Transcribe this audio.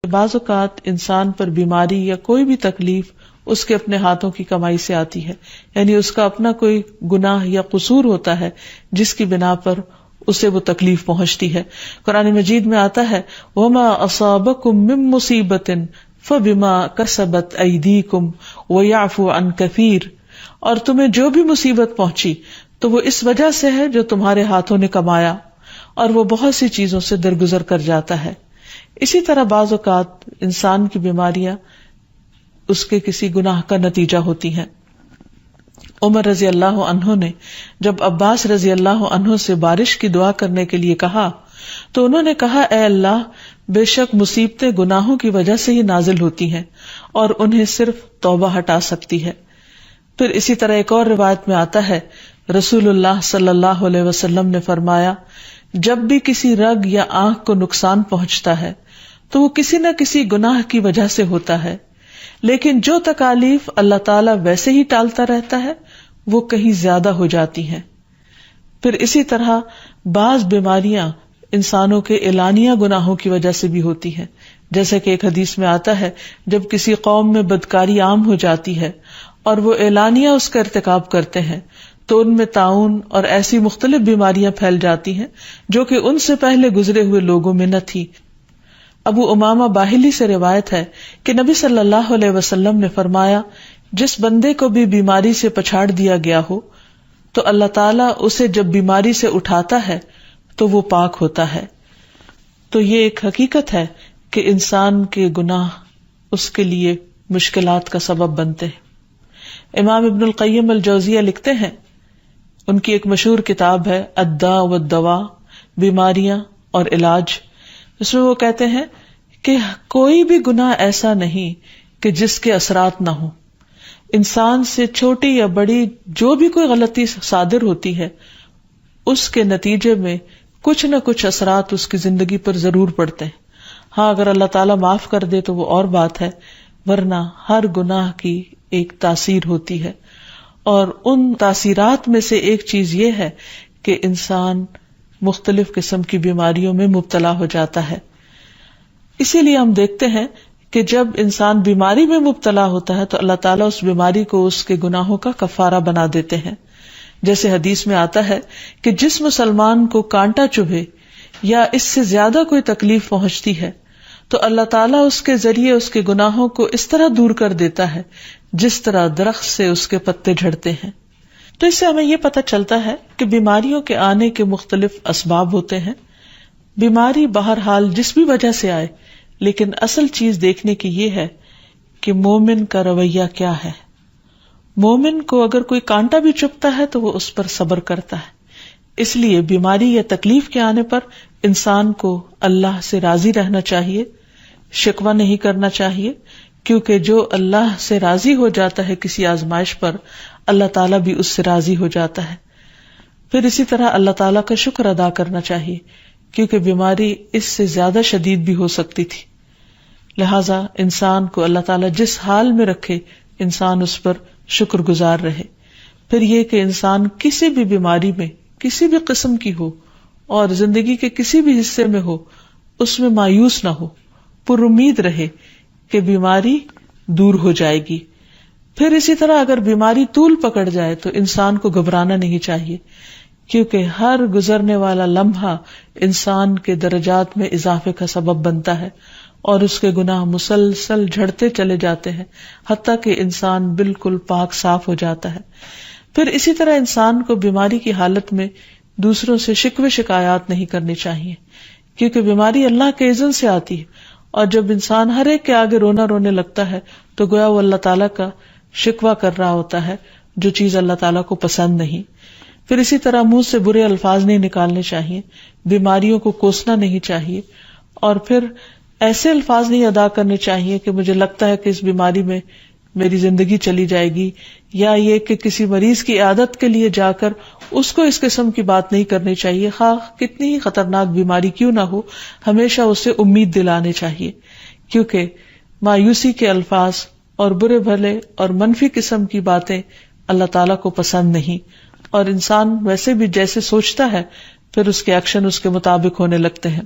بعض اوقات انسان پر بیماری یا کوئی بھی تکلیف اس کے اپنے ہاتھوں کی کمائی سے آتی ہے، یعنی اس کا اپنا کوئی گناہ یا قصور ہوتا ہے جس کی بنا پر اسے وہ تکلیف پہنچتی ہے. قرآن مجید میں آتا ہے وَمَا أَصَابَكُم مِّن مُّصِيبَةٍ فَبِمَا كَسَبَتْ أَيْدِيكُمْ وَيَعْفُو عَن كَثِيرٍ، اور تمہیں جو بھی مصیبت پہنچی تو وہ اس وجہ سے ہے جو تمہارے ہاتھوں نے کمایا، اور وہ بہت سی چیزوں سے درگزر کر جاتا ہے. اسی طرح بعض اوقات انسان کی بیماریاں اس کے کسی گناہ کا نتیجہ ہوتی ہیں. عمر رضی اللہ عنہ نے جب عباس رضی اللہ عنہ سے بارش کی دعا کرنے کے لیے کہا تو انہوں نے کہا اے اللہ، بے شک مصیبتیں گناہوں کی وجہ سے ہی نازل ہوتی ہیں اور انہیں صرف توبہ ہٹا سکتی ہے. پھر اسی طرح ایک اور روایت میں آتا ہے رسول اللہ صلی اللہ علیہ وسلم نے فرمایا جب بھی کسی رگ یا آنکھ کو نقصان پہنچتا ہے تو وہ کسی نہ کسی گناہ کی وجہ سے ہوتا ہے، لیکن جو تکالیف اللہ تعالیٰ ویسے ہی ٹالتا رہتا ہے وہ کہیں زیادہ ہو جاتی ہیں. پھر اسی طرح بعض بیماریاں انسانوں کے اعلانیہ گناہوں کی وجہ سے بھی ہوتی ہیں، جیسے کہ ایک حدیث میں آتا ہے جب کسی قوم میں بدکاری عام ہو جاتی ہے اور وہ اعلانیہ اس کا ارتکاب کرتے ہیں تو ان میں طاعون اور ایسی مختلف بیماریاں پھیل جاتی ہیں جو کہ ان سے پہلے گزرے ہوئے لوگوں میں نہ تھی. ابو امامہ باہلی سے روایت ہے کہ نبی صلی اللہ علیہ وسلم نے فرمایا جس بندے کو بھی بیماری سے پچھاڑ دیا گیا ہو تو اللہ تعالیٰ اسے جب بیماری سے اٹھاتا ہے تو وہ پاک ہوتا ہے. تو یہ ایک حقیقت ہے کہ انسان کے گناہ اس کے لیے مشکلات کا سبب بنتے ہیں. امام ابن القیم الجوزیہ لکھتے ہیں، ان کی ایک مشہور کتاب ہے الداء والدواء، بیماریاں اور علاج، اس میں وہ کہتے ہیں کہ کوئی بھی گناہ ایسا نہیں کہ جس کے اثرات نہ ہوں. انسان سے چھوٹی یا بڑی جو بھی کوئی غلطی صادر ہوتی ہے اس کے نتیجے میں کچھ نہ کچھ اثرات اس کی زندگی پر ضرور پڑتے ہیں. ہاں اگر اللہ تعالیٰ معاف کر دے تو وہ اور بات ہے، ورنہ ہر گناہ کی ایک تاثیر ہوتی ہے، اور ان تاثیرات میں سے ایک چیز یہ ہے کہ انسان مختلف قسم کی بیماریوں میں مبتلا ہو جاتا ہے. اسی لیے ہم دیکھتے ہیں کہ جب انسان بیماری میں مبتلا ہوتا ہے تو اللہ تعالیٰ اس بیماری کو اس کے گناہوں کا کفارہ بنا دیتے ہیں. جیسے حدیث میں آتا ہے کہ جس مسلمان کو کانٹا چبھے یا اس سے زیادہ کوئی تکلیف پہنچتی ہے تو اللہ تعالیٰ اس کے ذریعے اس کے گناہوں کو اس طرح دور کر دیتا ہے جس طرح درخت سے اس کے پتے جھڑتے ہیں. تو اس سے ہمیں یہ پتہ چلتا ہے کہ بیماریوں کے آنے کے مختلف اسباب ہوتے ہیں. بیماری بہرحال جس بھی وجہ سے آئے، لیکن اصل چیز دیکھنے کی یہ ہے کہ مومن کا رویہ کیا ہے. مومن کو اگر کوئی کانٹا بھی چبھتا ہے تو وہ اس پر صبر کرتا ہے. اس لیے بیماری یا تکلیف کے آنے پر انسان کو اللہ سے راضی رہنا چاہیے، شکوہ نہیں کرنا چاہیے، کیونکہ جو اللہ سے راضی ہو جاتا ہے کسی آزمائش پر، اللہ تعالیٰ بھی اس سے راضی ہو جاتا ہے. پھر اسی طرح اللہ تعالیٰ کا شکر ادا کرنا چاہیے، کیونکہ بیماری اس سے زیادہ شدید بھی ہو سکتی تھی. لہذا انسان کو اللہ تعالیٰ جس حال میں رکھے انسان اس پر شکر گزار رہے. پھر یہ کہ انسان کسی بھی بیماری میں کسی بھی قسم کی ہو اور زندگی کے کسی بھی حصے میں ہو اس میں مایوس نہ ہو، پر امید رہے کہ بیماری دور ہو جائے گی. پھر اسی طرح اگر بیماری طول پکڑ جائے تو انسان کو گھبرانا نہیں چاہیے، کیونکہ ہر گزرنے والا لمحہ انسان کے درجات میں اضافے کا سبب بنتا ہے اور اس کے گناہ مسلسل جھڑتے چلے جاتے ہیں حتیٰ کہ انسان بالکل پاک صاف ہو جاتا ہے. پھر اسی طرح انسان کو بیماری کی حالت میں دوسروں سے شکوے شکایات نہیں کرنی چاہیے، کیونکہ بیماری اللہ کے اذن سے آتی ہے، اور جب انسان ہر ایک کے آگے رونے لگتا ہے تو گویا وہ اللہ تعالیٰ کا شکوہ کر رہا ہوتا ہے، جو چیز اللہ تعالیٰ کو پسند نہیں. پھر اسی طرح منہ سے برے الفاظ نہیں نکالنے چاہیے، بیماریوں کو کوسنا نہیں چاہیے، اور پھر ایسے الفاظ نہیں ادا کرنے چاہیے کہ مجھے لگتا ہے کہ اس بیماری میں میری زندگی چلی جائے گی، یا یہ کہ کسی مریض کی عیادت کے لیے جا کر اس کو اس قسم کی بات نہیں کرنی چاہیے، خواہ کتنی ہی خطرناک بیماری کیوں نہ ہو. ہمیشہ اسے امید دلانے چاہیے، کیونکہ مایوسی کے الفاظ اور برے بھلے اور منفی قسم کی باتیں اللہ تعالیٰ کو پسند نہیں، اور انسان ویسے بھی جیسے سوچتا ہے پھر اس کے ایکشن اس کے مطابق ہونے لگتے ہیں.